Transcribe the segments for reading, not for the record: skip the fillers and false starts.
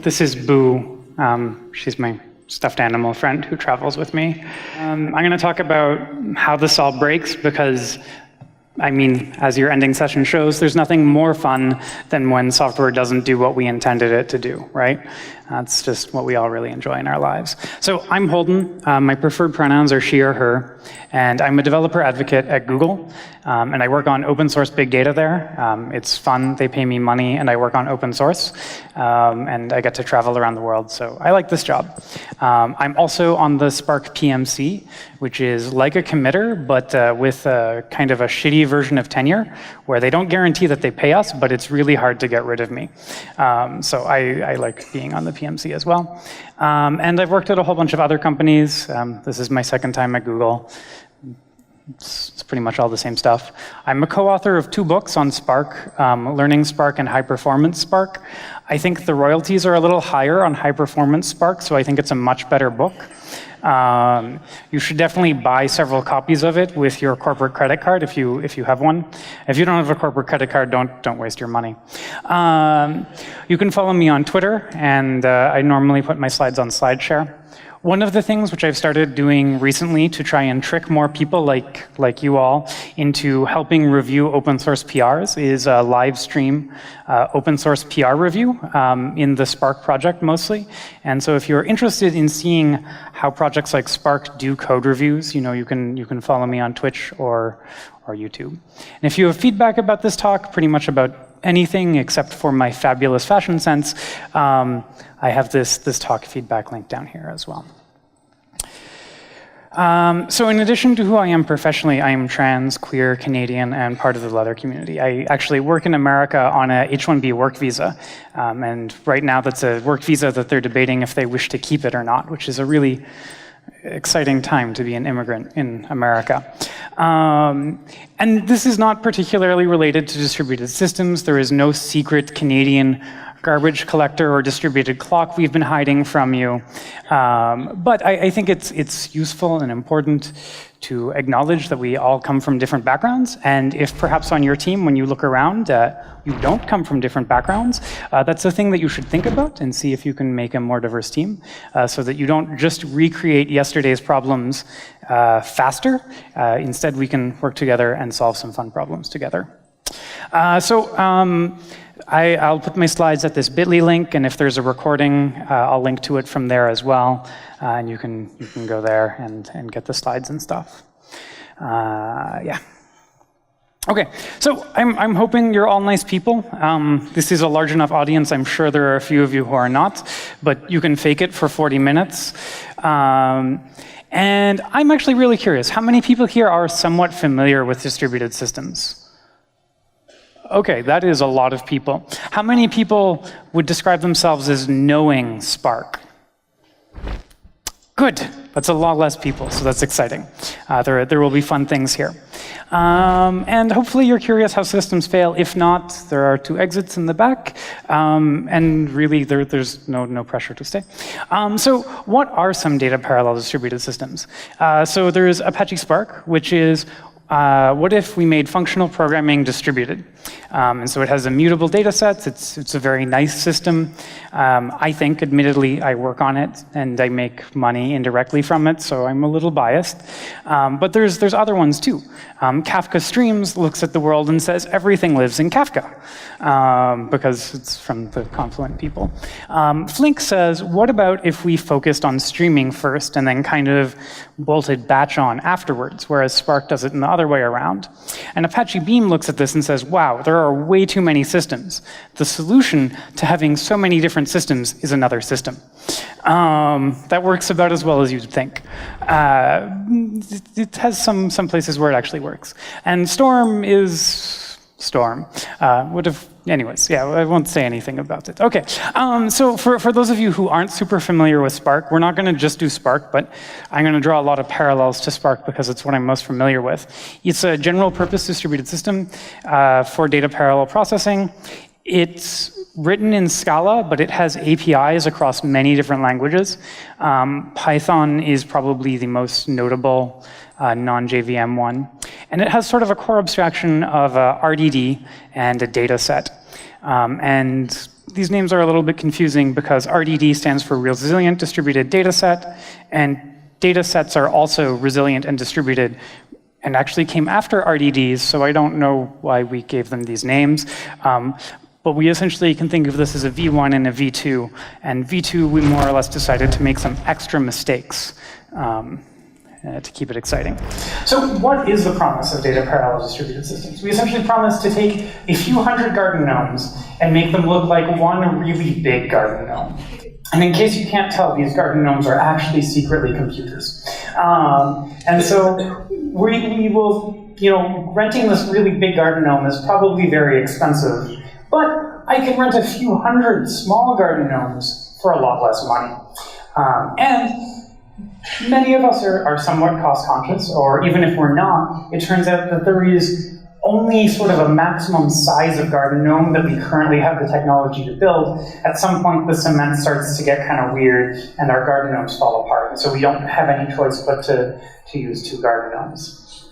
This is Boo. She's my stuffed animal friend who travels with me. I'm going to talk about how this all breaks because, I mean, as your ending session shows, there's nothing more fun than when software doesn't do what we intended it to do, right? That's just what we all really enjoy in our lives. So I'm Holden. My preferred pronouns are she or her, and I'm a developer advocate at Google, and I work on open source big data there. It's fun, they pay me money, and I work on open source, and I get to travel around the world, so I like this job. I'm also on the Spark PMC, which is like a committer, but with kind of a shitty version of tenure, where they don't guarantee that they pay us, but it's really hard to get rid of me. So I like being on the PMC as well. And I've worked at a whole bunch of other companies. This is my second time at Google. It's pretty much all the same stuff. I'm a co-author of 2 books on Spark, Learning Spark and High Performance Spark. I think the royalties are a little higher on High Performance Spark, so I think it's a much better book. You should definitely buy several copies of it with your corporate credit card if you have one. If you don't have a corporate credit card, don't waste your money. You can follow me on Twitter, and I normally put my slides on SlideShare. One of the things which I've started doing recently to try and trick more people like you all into helping review open source PRs is a live stream open source PR review in the Spark project mostly. And so if you're interested in seeing how projects like Spark do code reviews, you can follow me on Twitch or YouTube. And if you have feedback about this talk, pretty much about anything except for my fabulous fashion sense, I have this talk feedback link down here as well. So in addition to who I am professionally, I am trans, queer, Canadian, and part of the leather community. I actually work in America on a H-1B work visa. And right now that's a work visa that they're debating if they wish to keep it or not, which is a really exciting time to be an immigrant in America. And this is not particularly related to distributed systems. There is no secret Canadian garbage collector or distributed clock we've been hiding from you. But I think it's useful and important to acknowledge that we all come from different backgrounds. And if perhaps on your team, when you look around, you don't come from different backgrounds, that's a thing that you should think about and see if you can make a more diverse team so that you don't just recreate yesterday's problems faster. Instead, we can work together and solve some fun problems together. I'll put my slides at this bit.ly link, and if there's a recording, I'll link to it from there as well, and you can go there and get the slides and stuff. Yeah. Okay, so I'm hoping you're all nice people. This is a large enough audience. I'm sure there are a few of you who are not, but you can fake it for 40 minutes. And I'm actually really curious, how many people here are somewhat familiar with distributed systems? Okay, that is a lot of people. How many people would describe themselves as knowing Spark? Good, that's a lot less people, so that's exciting. There will be fun things here. And hopefully you're curious how systems fail. If not, there are 2 exits in the back, and really there's no pressure to stay. So what are some data parallel distributed systems? So there's Apache Spark, which is what if we made functional programming distributed? And so it has immutable data sets. It's a very nice system. I think, admittedly, I work on it and I make money indirectly from it, so I'm a little biased. But there's other ones too. Kafka Streams looks at the world and says everything lives in Kafka because it's from the Confluent people. Flink says, what about if we focused on streaming first and then kind of bolted batch on afterwards, whereas Spark does it in the other way around? And Apache Beam looks at this and says, wow, there are way too many systems. The solution to having so many different systems is another system. That works about as well as you'd think. It has some places where it actually works. And Storm is Storm. Anyways, yeah, I won't say anything about it. Okay, so for those of you who aren't super familiar with Spark, we're not going to just do Spark, but I'm going to draw a lot of parallels to Spark because it's what I'm most familiar with. It's a general purpose distributed system for data parallel processing. It's written in Scala, but it has APIs across many different languages. Python is probably the most notable non-JVM one. And it has sort of a core abstraction of RDD and a data set. And these names are a little bit confusing because RDD stands for Resilient Distributed Dataset, and datasets are also resilient and distributed, and actually came after RDDs, so I don't know why we gave them these names. But we essentially can think of this as a V1 and a V2. And V2, we more or less decided to make some extra mistakes to keep it exciting. So what is the promise of data parallel distributed systems? We essentially promise to take a few hundred garden gnomes and make them look like one really big garden gnome. And in case you can't tell, these garden gnomes are actually secretly computers. And so we will, renting this really big garden gnome is probably very expensive. But I can rent a few hundred small garden gnomes for a lot less money. And many of us are somewhat cost conscious, or even if we're not, it turns out that there is only sort of a maximum size of garden gnome that we currently have the technology to build. At some point, the cement starts to get kind of weird, and our garden gnomes fall apart. And so we don't have any choice but to use 2 garden gnomes.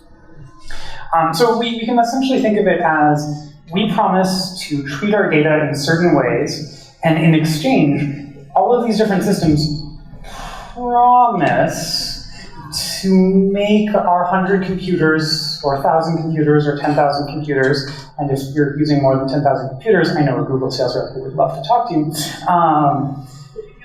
So we can essentially think of it as we promise to treat our data in certain ways, and in exchange, all of these different systems promise to make our 100 computers, or 1,000 computers, or 10,000 computers, and if you're using more than 10,000 computers, I know a Google sales rep who would love to talk to you,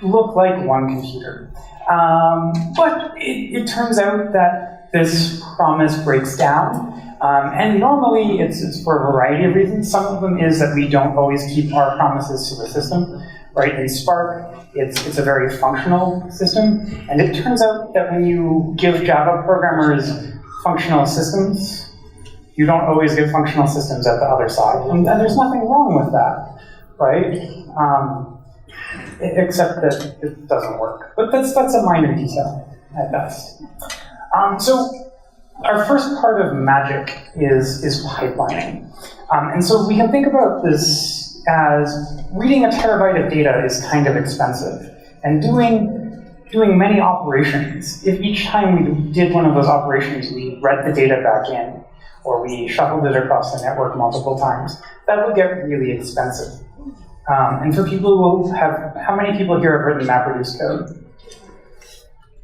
look like one computer. But it turns out that this promise breaks down. And normally it's for a variety of reasons. Some of them is that we don't always keep our promises to the system. Right? In Spark, it's a very functional system. And it turns out that when you give Java programmers functional systems, you don't always get functional systems at the other side. And there's nothing wrong with that, right? Except that it doesn't work. But that's a minor detail at best. So our first part of magic is pipelining. And so we can think about this as reading a terabyte of data is kind of expensive. And doing many operations, if each time we did one of those operations, we read the data back in, or we shuffled it across the network multiple times, that would get really expensive. And for people who how many people here have written MapReduce code?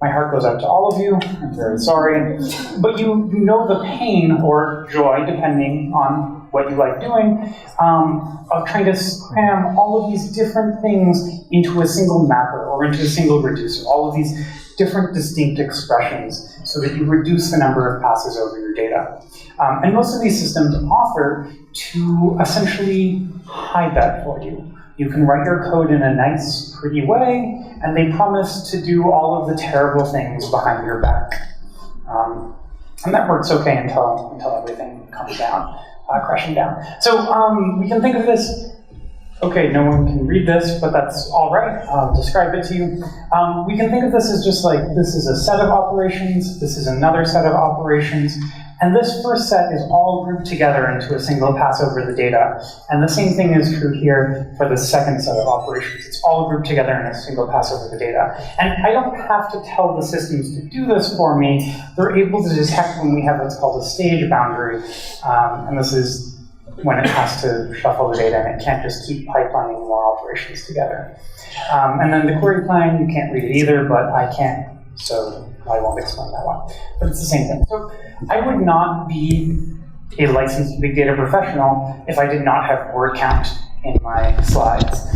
My heart goes out to all of you. I'm very sorry. But you know the pain or joy, depending on what you like doing, of trying to cram all of these different things into a single mapper or into a single reducer, all of these different distinct expressions so that you reduce the number of passes over your data. And most of these systems offer to essentially hide that for you. You can write your code in a nice, pretty way, and they promise to do all of the terrible things behind your back. And that works okay until everything comes down, crashing down. So we can think of this, okay, no one can read this, but that's all right. I'll describe it to you. We can think of this as just like, this is a set of operations, this is another set of operations, and this first set is all grouped together into a single pass over the data. And the same thing is true here for the second set of operations. It's all grouped together in a single pass over the data. And I don't have to tell the systems to do this for me. They're able to detect when we have what's called a stage boundary. And this is when it has to shuffle the data, and it can't just keep pipelining more operations together. And then the query plan, you can't read it either, but I can, so I won't explain that one. But it's the same thing. So I would not be a licensed big data professional if I did not have word count in my slides.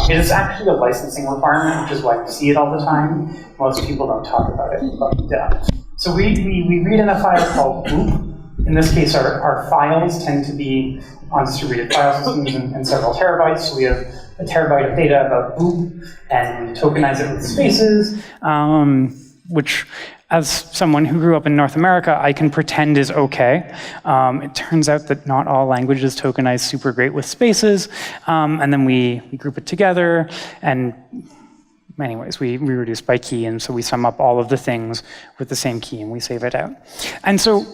It is actually a licensing requirement, which is why we see it all the time. Most people don't talk about it. But, so we read in a file called boop. In this case, our files tend to be on distributed file systems in several terabytes. So we have a terabyte of data about boop, and we tokenize it with spaces, which, as someone who grew up in North America, I can pretend is okay. It turns out that not all languages tokenize super great with spaces, and then we group it together, and anyways, we reduce by key, and so we sum up all of the things with the same key, and we save it out. And so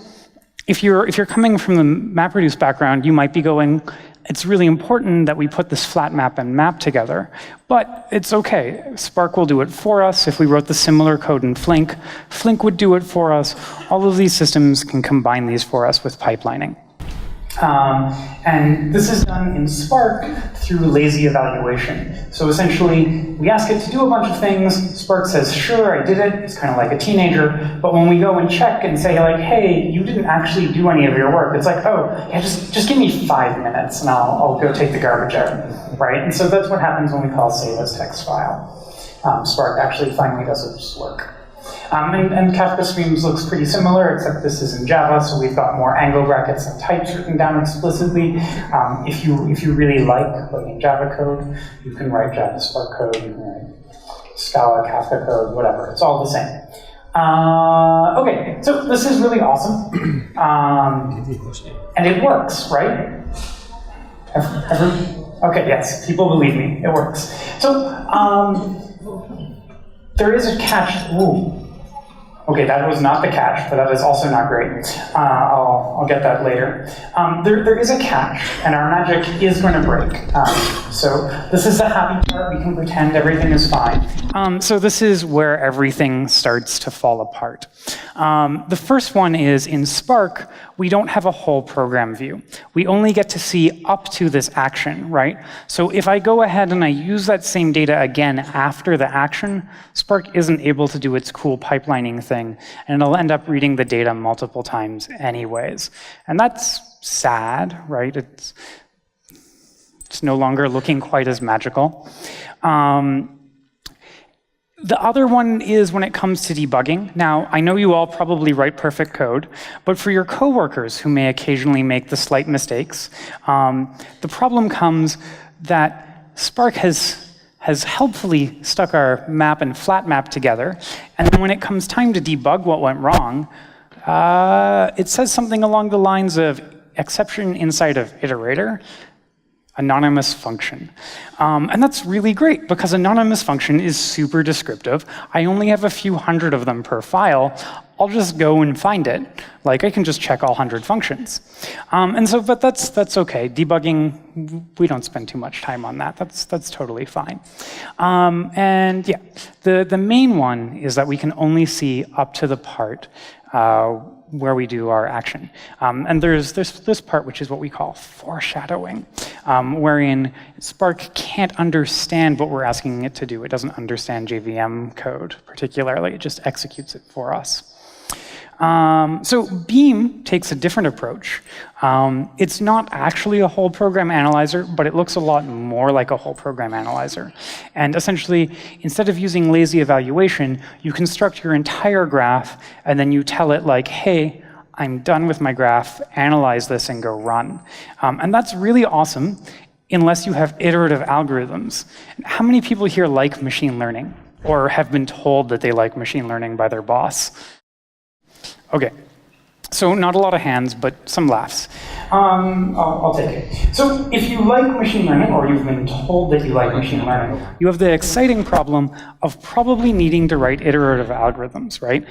if you're coming from the MapReduce background, you might be going, it's really important that we put this flat map and map together, but it's okay. Spark will do it for us. If we wrote the similar code in Flink, Flink would do it for us. All of these systems can combine these for us with pipelining. And this is done in Spark through lazy evaluation. So essentially, we ask it to do a bunch of things. Spark says, sure, I did it. It's kind of like a teenager. But when we go and check and say, like, hey, you didn't actually do any of your work, it's like, oh, yeah, just give me 5 minutes and I'll go take the garbage out, right? And so that's what happens when we call save as text file. Spark actually finally does its work. And Kafka Streams looks pretty similar, except this is in Java, so we've got more angle brackets and types written down explicitly. If you really like in Java code, you can write Java Spark code, you can write Scala Kafka code, whatever. It's all the same. Okay, so this is really awesome. And it works, right? Okay, yes, people believe me, it works. So there is a catch. Ooh. Okay, that was not the catch, but that is also not great. I'll get that later. There is a catch, and our magic is going to break. So this is the happy part. We can pretend everything is fine. So this is where everything starts to fall apart. The first one is in Spark, we don't have a whole program view. We only get to see up to this action, right? So if I go ahead and I use that same data again after the action, Spark isn't able to do its cool pipelining thing, and it'll end up reading the data multiple times anyways. And that's sad, right? It's no longer looking quite as magical. The other one is when it comes to debugging. Now, I know you all probably write perfect code, but for your coworkers who may occasionally make the slight mistakes, the problem comes that Spark has helpfully stuck our map and flat map together, and then when it comes time to debug what went wrong, it says something along the lines of exception inside of iterator, anonymous function. And that's really great because anonymous function is super descriptive. I only have a few hundred of them per file. I'll just go and find it. Like I can just check all 100 functions. But that's okay. Debugging, we don't spend too much time on that. That's totally fine. And yeah, the main one is that we can only see up to the part where we do our action. And there's this part, which is what we call foreshadowing, wherein Spark can't understand what we're asking it to do. It doesn't understand JVM code particularly. It just executes it for us. So Beam takes a different approach. It's not actually a whole program analyzer, but it looks a lot more like a whole program analyzer. And essentially, instead of using lazy evaluation, you construct your entire graph, and then you tell it like, hey, I'm done with my graph, analyze this and go run. And that's really awesome, unless you have iterative algorithms. How many people here like machine learning, or have been told that they like machine learning by their boss? Okay, so not a lot of hands, but some laughs. I'll take it. So if you like machine learning, or you've been told that you like machine learning, you have the exciting problem of probably needing to write iterative algorithms, right?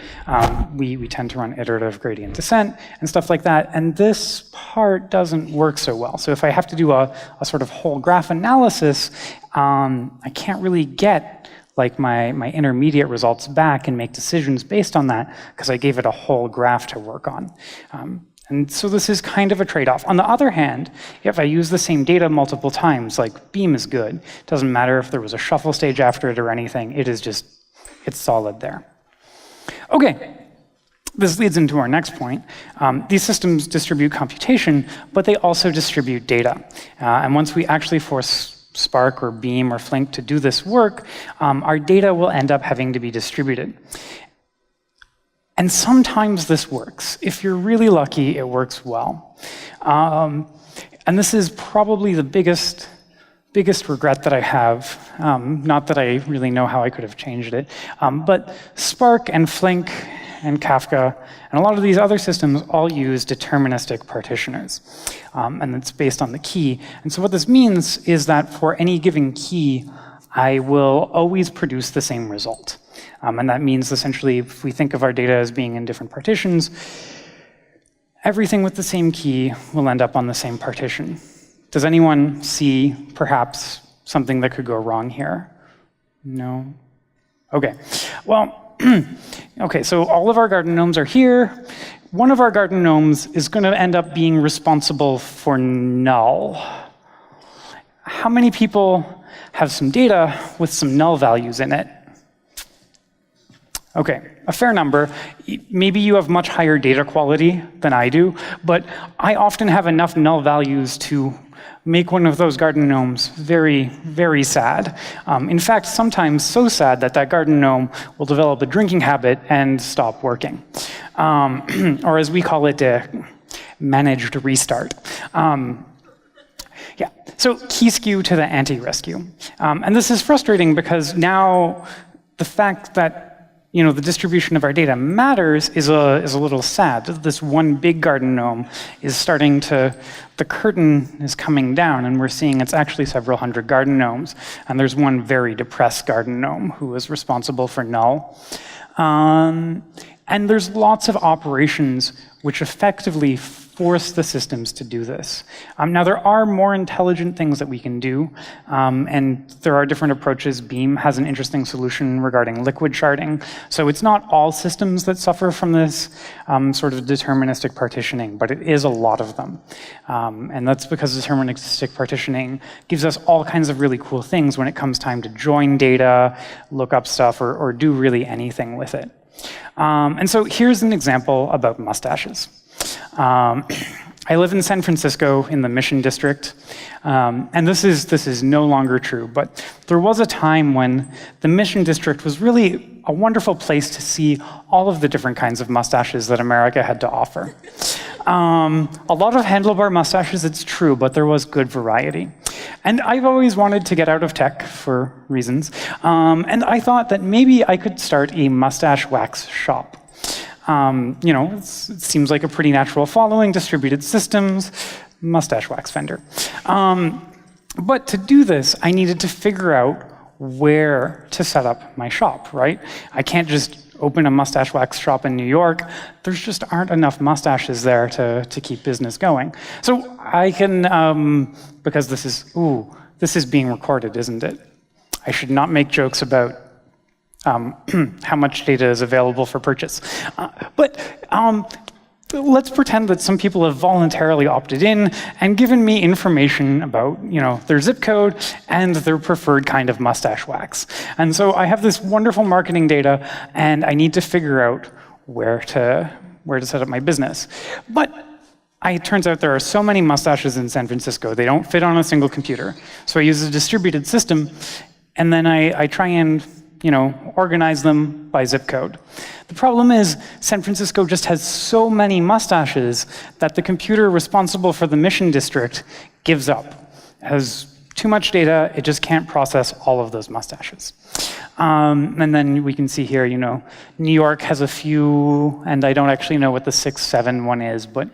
We tend to run iterative gradient descent and stuff like that, and this part doesn't work so well. So if I have to do a sort of whole graph analysis, I can't really get like my intermediate results back and make decisions based on that because I gave it a whole graph to work on. And so this is kind of a trade-off. On the other hand, if I use the same data multiple times, like Beam is good. It doesn't matter if there was a shuffle stage after it or anything. It is just, it's solid there. Okay. This leads into our next point. These systems distribute computation, but they also distribute data. And once we actually force Spark or Beam or Flink to do this work, our data will end up having to be distributed. And sometimes this works. If you're really lucky, it works well. And this is probably the biggest regret that I have. Not that I really know how I could have changed it. But Spark and Flink and Kafka, and a lot of these other systems all use deterministic partitioners. And it's based on the key. And so what this means is that for any given key, I will always produce the same result. And that means essentially, if we think of our data as being in different partitions, everything with the same key will end up on the same partition. Does anyone see perhaps something that could go wrong here? No? Okay. Well, okay, so all of our garden gnomes are here. one of our garden gnomes is going to end up being responsible for null. How many people have some data with some null values in it? Okay, a fair number. Maybe you have much higher data quality than I do, but I often have enough null values to make one of those garden gnomes very, very sad. In fact, sometimes so sad that that garden gnome will develop a drinking habit and stop working. Or as we call it, managed restart. Yeah, so Key-skew to the anti-rescue. And this is frustrating because now the fact that the distribution of our data matters is a little sad. This one big garden gnome is starting to, the curtain is coming down, and we're seeing it's actually several hundred garden gnomes. And there's one very depressed garden gnome who is responsible for null. And there's lots of operations which effectively force the systems to do this. Now, there are more intelligent things that we can do, and there are different approaches. Beam has an interesting solution regarding liquid sharding. So it's not all systems that suffer from this sort of deterministic partitioning, but it is a lot of them. And that's because deterministic partitioning gives us all kinds of really cool things when it comes time to join data, look up stuff, or do really anything with it. And so here's an example about mustaches. I live in San Francisco in the Mission District, and this is no longer true, but there was a time when the Mission District was really a wonderful place to see all of the different kinds of mustaches that America had to offer. A lot of handlebar mustaches, it's true, but there was good variety. And I've always wanted to get out of tech for reasons, and I thought that maybe I could start a mustache wax shop. It seems like a pretty natural following, distributed systems, mustache wax vendor. But to do this, I needed to figure out where to set up my shop, right? I can't just open a mustache wax shop in New York. There's just aren't enough mustaches there to keep business going. So I can, because this is being recorded, isn't it? I should not make jokes about how much data is available for purchase. But let's pretend that some people have voluntarily opted in and given me information about their zip code and their preferred kind of mustache wax. And so I have this wonderful marketing data, and I need to figure out where to set up my business. But it turns out there are so many mustaches in San Francisco, they don't fit on a single computer. So I use a distributed system, and then I try and organize them by zip code. The problem is San Francisco just has so many mustaches that the computer responsible for the Mission District gives up. It has too much data, it just can't process all of those mustaches. And then we can see here, New York has a few, and I don't actually know what the 6-7 one is, but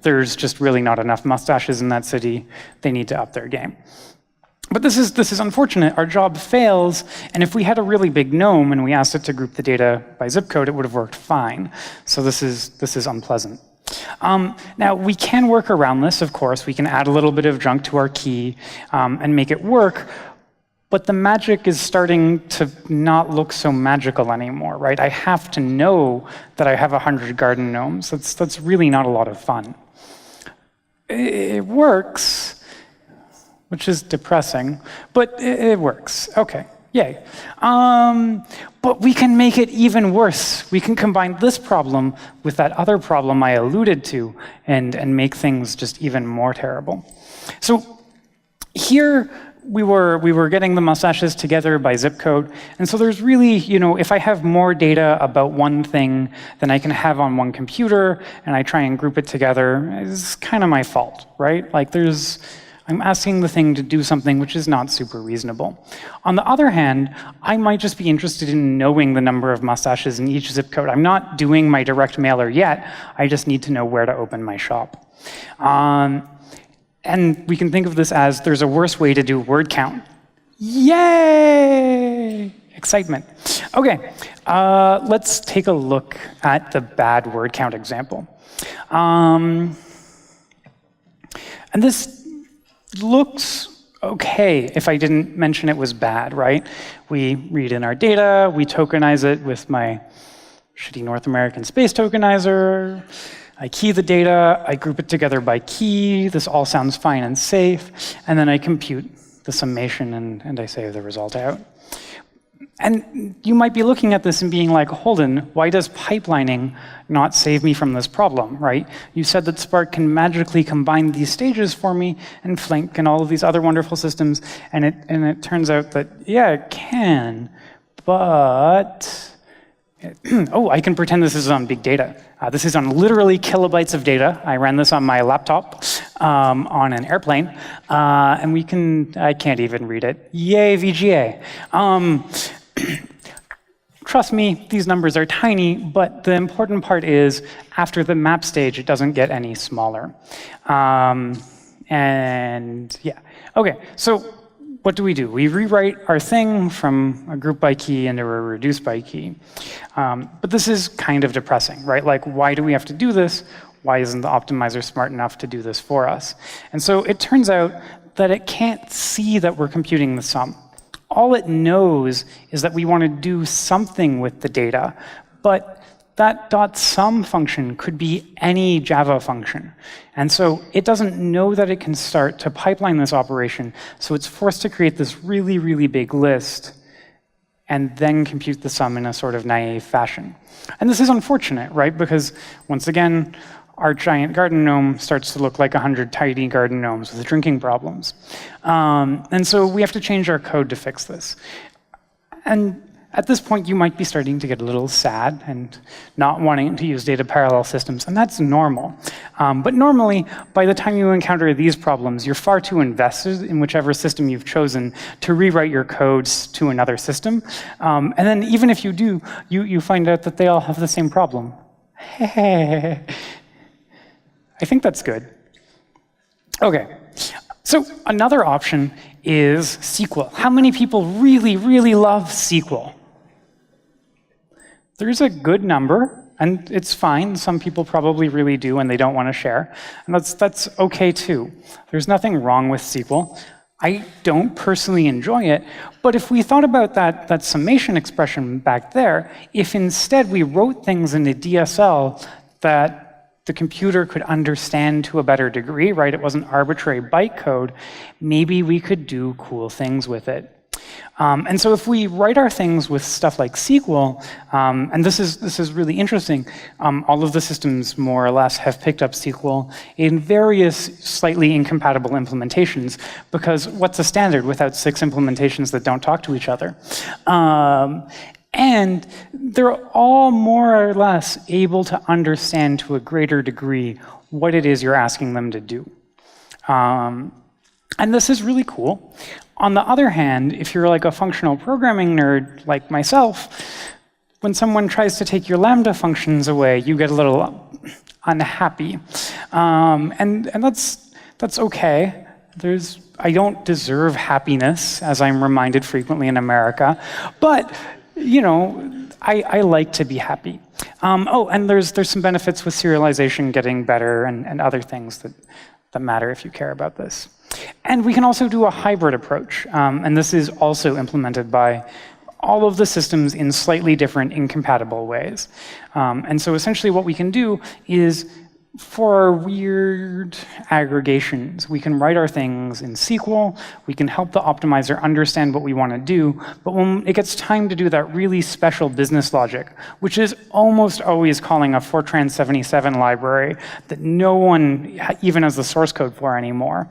there's just really not enough mustaches in that city. They need to up their game. But this is unfortunate. Our job fails, and if we had a really big gnome and we asked it to group the data by zip code, it would have worked fine. So this is unpleasant. Now, we can work around this, of course. We can add a little bit of junk to our key and make it work, but the magic is starting to not look so magical anymore, right? I have to know that I have 100 garden gnomes. That's really not a lot of fun. It works, which is depressing, but it works. Okay, yay. But we can make it even worse. We can combine this problem with that other problem I alluded to and make things just even more terrible. So here we were getting the mustaches together by zip code, and so there's really, if I have more data about one thing than I can have on one computer, and I try and group it together, it's kind of my fault, right? Like I'm asking the thing to do something which is not super reasonable. On the other hand, I might just be interested in knowing the number of mustaches in each zip code. I'm not doing my direct mailer yet. I just need to know where to open my shop. And we can think of this as there's a worse way to do word count. Yay! Excitement. Okay, let's take a look at the bad word count example. And this looks okay if I didn't mention it was bad, right? We read in our data, we tokenize it with my shitty North American space tokenizer. I key the data, I group it together by key, this all sounds fine and safe, and then I compute the summation and I save the result out. And you might be looking at this and being like, Holden, why does pipelining not save me from this problem, right? You said that Spark can magically combine these stages for me, and Flink and all of these other wonderful systems, and it turns out that, yeah, it can, but... oh, I can pretend this is on big data. This is on literally kilobytes of data. I ran this on my laptop on an airplane, and I can't even read it. Yay, VGA. Trust me, these numbers are tiny, but the important part is after the map stage, it doesn't get any smaller. And yeah, okay, so what do? We rewrite our thing from a group by key into a reduce by key. But this is kind of depressing, right? Like, why do we have to do this? Why isn't the optimizer smart enough to do this for us? And so it turns out that it can't see that we're computing the sum. All it knows is that we want to do something with the data, but that .sum function could be any Java function. And so it doesn't know that it can start to pipeline this operation, so it's forced to create this really, really big list and then compute the sum in a sort of naive fashion. And this is unfortunate, right? Because once again, our giant garden gnome starts to look like 100 tiny garden gnomes with drinking problems. And so we have to change our code to fix this. And at this point, you might be starting to get a little sad and not wanting to use data parallel systems, and that's normal. But normally, by the time you encounter these problems, you're far too invested in whichever system you've chosen to rewrite your codes to another system. And then even if you do, you find out that they all have the same problem. I think that's good. Okay, so another option is SQL. How many people really, really love SQL? There's a good number, and it's fine. Some people probably really do, and they don't want to share. And that's okay, too. There's nothing wrong with SQL. I don't personally enjoy it, but if we thought about that summation expression back there, if instead we wrote things in a DSL that the computer could understand to a better degree, right? It wasn't arbitrary bytecode, maybe we could do cool things with it. And so if we write our things with stuff like SQL, and this is really interesting, all of the systems more or less have picked up SQL in various slightly incompatible implementations, because what's a standard without 6 implementations that don't talk to each other? And they're all more or less able to understand to a greater degree what it is you're asking them to do. And this is really cool. On the other hand, if you're like a functional programming nerd like myself, when someone tries to take your lambda functions away, you get a little unhappy. And that's okay. I don't deserve happiness, as I'm reminded frequently in America, but you know, I like to be happy. Oh, and there's some benefits with serialization getting better and other things that matter if you care about this. And we can also do a hybrid approach, and this is also implemented by all of the systems in slightly different incompatible ways. And so essentially what we can do is, for our weird aggregations, we can write our things in SQL, we can help the optimizer understand what we want to do, but when it gets time to do that really special business logic, which is almost always calling a Fortran 77 library that no one even has the source code for anymore,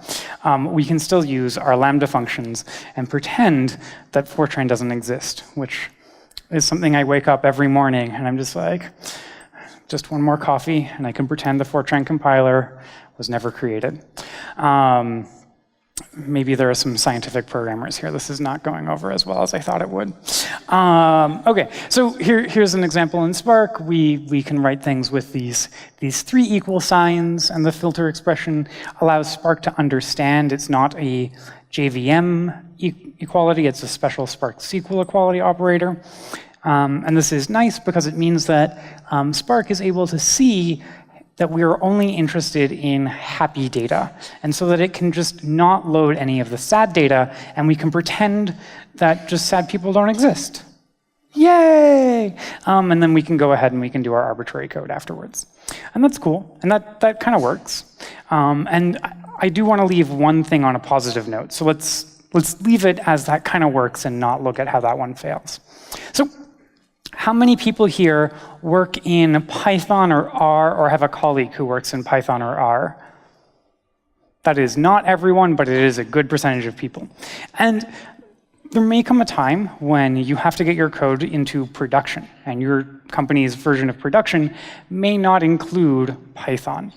we can still use our lambda functions and pretend that Fortran doesn't exist, which is something I wake up every morning and I'm just like, just one more coffee, and I can pretend the Fortran compiler was never created. Maybe there are some scientific programmers here. This is not going over as well as I thought it would. Okay, so here's an example in Spark. We can write things with these 3 equal signs, and the filter expression allows Spark to understand it's not a JVM equality, it's a special Spark SQL equality operator. And this is nice because it means that Spark is able to see that we are only interested in happy data, and so that it can just not load any of the sad data, and we can pretend that just sad people don't exist. Yay! And then we can go ahead and we can do our arbitrary code afterwards. And that's cool, and that kind of works. And I do want to leave one thing on a positive note. So let's leave it as that kind of works and not look at how that one fails. So how many people here work in Python or R or have a colleague who works in Python or R? That is not everyone, but it is a good percentage of people. And there may come a time when you have to get your code into production, and your company's version of production may not include Python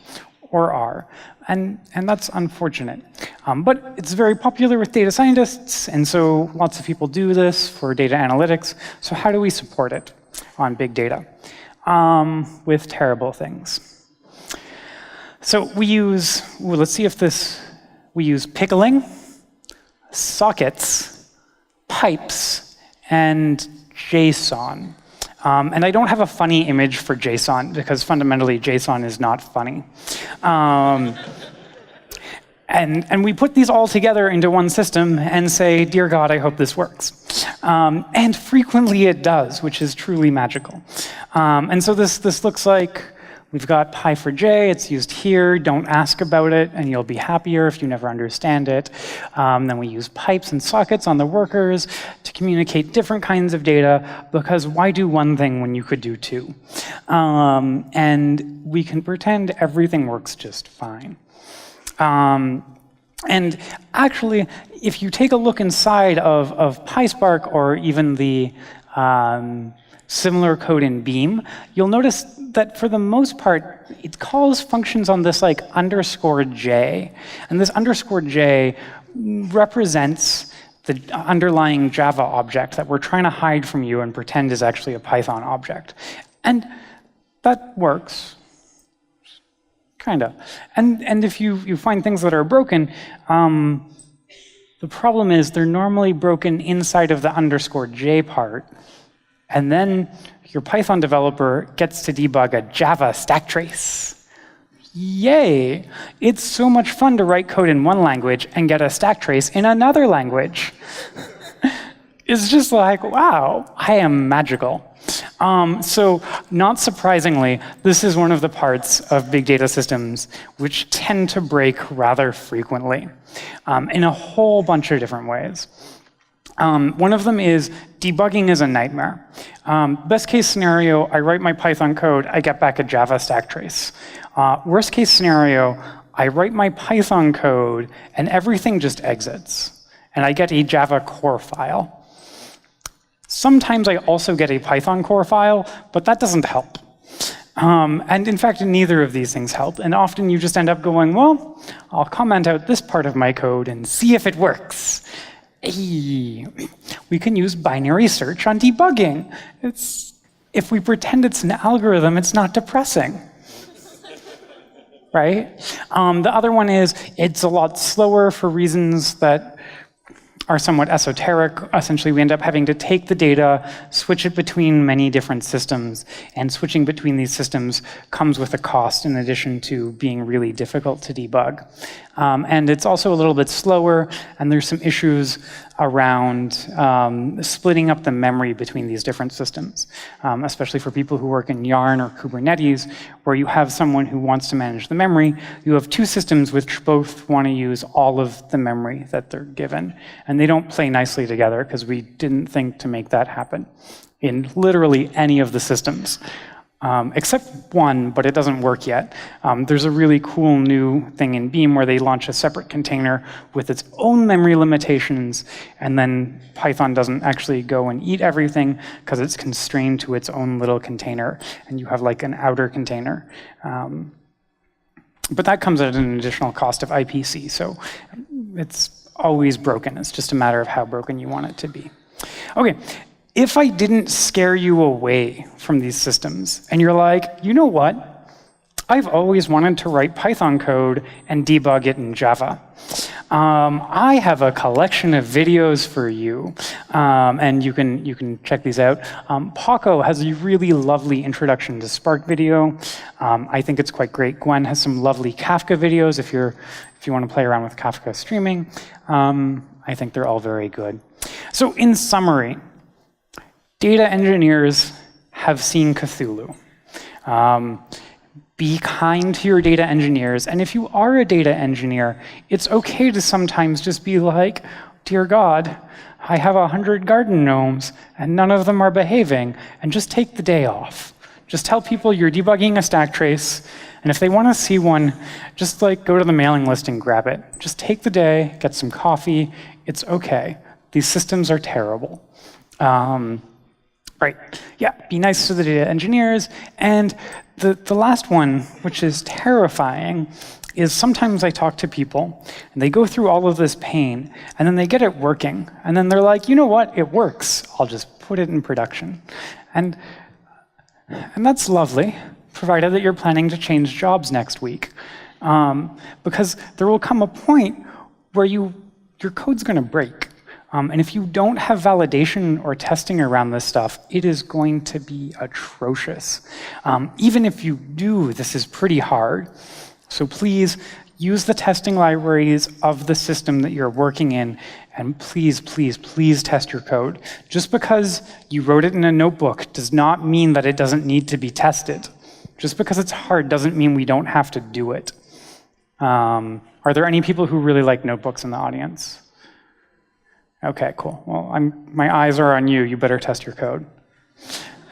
or R, and that's unfortunate. But it's very popular with data scientists, and so lots of people do this for data analytics. So how do we support it on big data? With terrible things. So we use, let's see if we use pickling, sockets, pipes, and JSON. And I don't have a funny image for JSON, because fundamentally JSON is not funny. And we put these all together into one system and say, dear God, I hope this works. And frequently it does, which is truly magical. And so this looks like we've got Py4j, it's used here, don't ask about it, and you'll be happier if you never understand it. Then we use pipes and sockets on the workers to communicate different kinds of data, because why do one thing when you could do two? And we can pretend everything works just fine. And actually, if you take a look inside of PySpark or even the similar code in Beam, you'll notice that for the most part, it calls functions on this like _j. And this _j represents the underlying Java object that we're trying to hide from you and pretend is actually a Python object. And that works. Kind of. And if you find things that are broken, the problem is they're normally broken inside of the _j part. And then your Python developer gets to debug a Java stack trace. Yay! It's so much fun to write code in one language and get a stack trace in another language. It's just like, wow, I am magical. So not surprisingly, this is one of the parts of big data systems which tend to break rather frequently in a whole bunch of different ways. One of them is debugging is a nightmare. Best case scenario, I write my Python code, I get back a Java stack trace. Worst case scenario, I write my Python code and everything just exits, and I get a Java core file. Sometimes I also get a Python core file, but that doesn't help. And in fact, neither of these things help. And often you just end up going, well, I'll comment out this part of my code and see if it works. Hey, we can use binary search on debugging. If we pretend it's an algorithm, it's not depressing. Right? The other one is it's a lot slower for reasons that are somewhat esoteric. Essentially, we end up having to take the data, switch it between many different systems, and switching between these systems comes with a cost in addition to being really difficult to debug. And it's also a little bit slower, and there's some issues around splitting up the memory between these different systems, especially for people who work in Yarn or Kubernetes, where you have someone who wants to manage the memory. You have two systems which both want to use all of the memory that they're given, and they don't play nicely together because we didn't think to make that happen in literally any of the systems. Except one, but it doesn't work yet. There's a really cool new thing in Beam where they launch a separate container with its own memory limitations, and then Python doesn't actually go and eat everything because it's constrained to its own little container, and you have like an outer container. But that comes at an additional cost of IPC, so it's always broken. It's just a matter of how broken you want it to be. Okay. If I didn't scare you away from these systems, and you're like, you know what? I've always wanted to write Python code and debug it in Java. I have a collection of videos for you, and you can check these out. Paco has a really lovely introduction to Spark video. I think it's quite great. Gwen has some lovely Kafka videos if you want to play around with Kafka streaming. I think they're all very good. So in summary, data engineers have seen Cthulhu. Be kind to your data engineers, and if you are a data engineer, it's okay to sometimes just be like, dear God, I have 100 garden gnomes, and none of them are behaving, and just take the day off. Just tell people you're debugging a stack trace, and if they want to see one, just go to the mailing list and grab it. Just take the day, get some coffee, it's okay. These systems are terrible. Right, yeah, be nice to the data engineers. And the last one, which is terrifying, is sometimes I talk to people, and they go through all of this pain, and then they get it working, and then they're like, you know what, it works. I'll just put it in production. And that's lovely, provided that you're planning to change jobs next week. Because there will come a point where your code's going to break. And if you don't have validation or testing around this stuff, it is going to be atrocious. Even if you do, this is pretty hard. So please use the testing libraries of the system that you're working in, and please, please, please test your code. Just because you wrote it in a notebook does not mean that it doesn't need to be tested. Just because it's hard doesn't mean we don't have to do it. Are there any people who really like notebooks in the audience? Okay, cool. Well, my eyes are on you. You better test your code.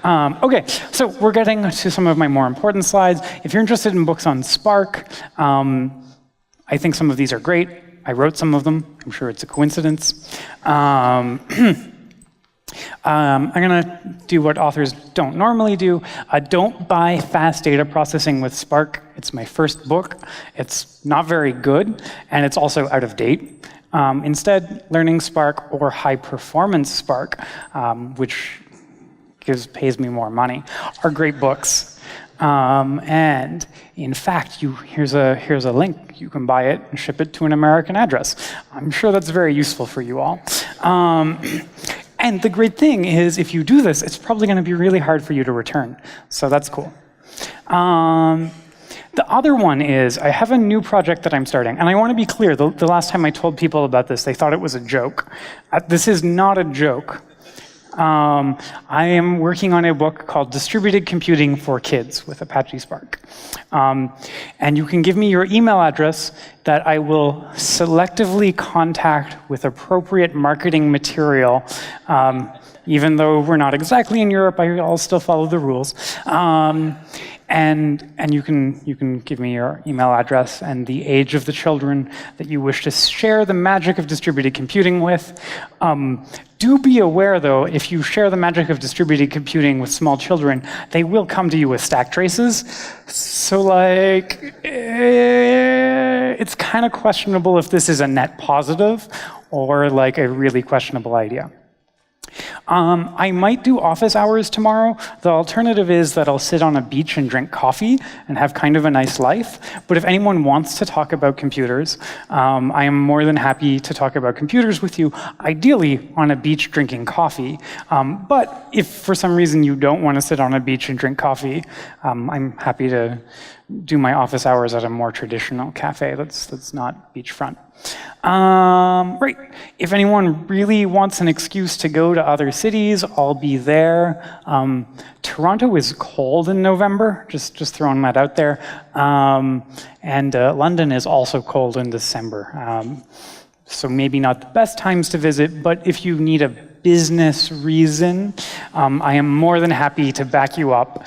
Okay, so we're getting to some of my more important slides. If you're interested in books on Spark, I think some of these are great. I wrote some of them. I'm sure it's a coincidence. I'm going to do what authors don't normally do. Don't buy fast data processing with Spark. It's my first book. It's not very good, and it's also out of date. Instead, Learning Spark or High Performance Spark, which pays me more money, are great books. And in fact, here's a link. You can buy it and ship it to an American address. I'm sure that's very useful for you all. And the great thing is, if you do this, it's probably going to be really hard for you to return. So that's cool. The other one is, I have a new project that I'm starting. And I want to be clear, the last time I told people about this, they thought it was a joke. This is not a joke. I am working on a book called Distributed Computing for Kids with Apache Spark. And you can give me your email address that I will selectively contact with appropriate marketing material. Even though we're not exactly in Europe, I'll still follow the rules. And you can give me your email address and the age of the children that you wish to share the magic of distributed computing with. Do be aware, though, if you share the magic of distributed computing with small children, they will come to you with stack traces. So, it's kind of questionable if this is a net positive or a really questionable idea. I might do office hours tomorrow. The alternative is that I'll sit on a beach and drink coffee and have kind of a nice life. But if anyone wants to talk about computers, I am more than happy to talk about computers with you, ideally on a beach drinking coffee. But if for some reason you don't want to sit on a beach and drink coffee, I'm happy to do my office hours at a more traditional cafe that's not beachfront. Right. If anyone really wants an excuse to go to other cities, I'll be there. Toronto is cold in November, just throwing that out there. And London is also cold in December. So maybe not the best times to visit, but if you need a business reason, I am more than happy to back you up,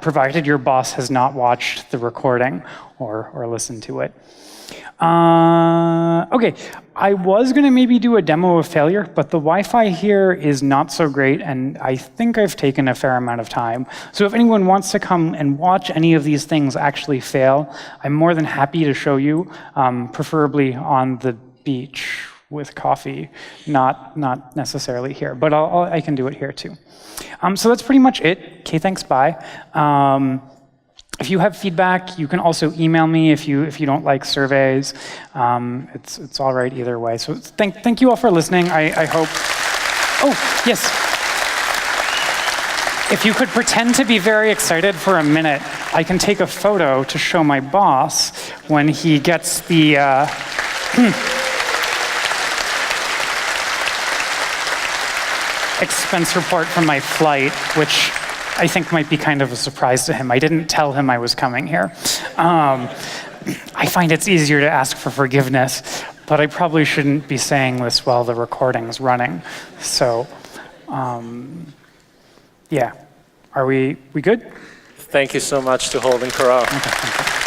provided your boss has not watched the recording or listened to it. Okay, I was going to maybe do a demo of failure, but the Wi-Fi here is not so great, and I think I've taken a fair amount of time. So if anyone wants to come and watch any of these things actually fail, I'm more than happy to show you, preferably on the beach with coffee, not necessarily here, but I can do it here too. So that's pretty much it. Okay, thanks, bye. If you have feedback, you can also email me if you don't like surveys. It's all right either way. So thank you all for listening. I hope. Oh, yes. If you could pretend to be very excited for a minute, I can take a photo to show my boss when he gets the. expense report from my flight, which I think might be kind of a surprise to him. I didn't tell him I was coming here. I find it's easier to ask for forgiveness, but I probably shouldn't be saying this while the recording's running. So, yeah. Are we good? Thank you so much to Holden Karau. Okay, thank you.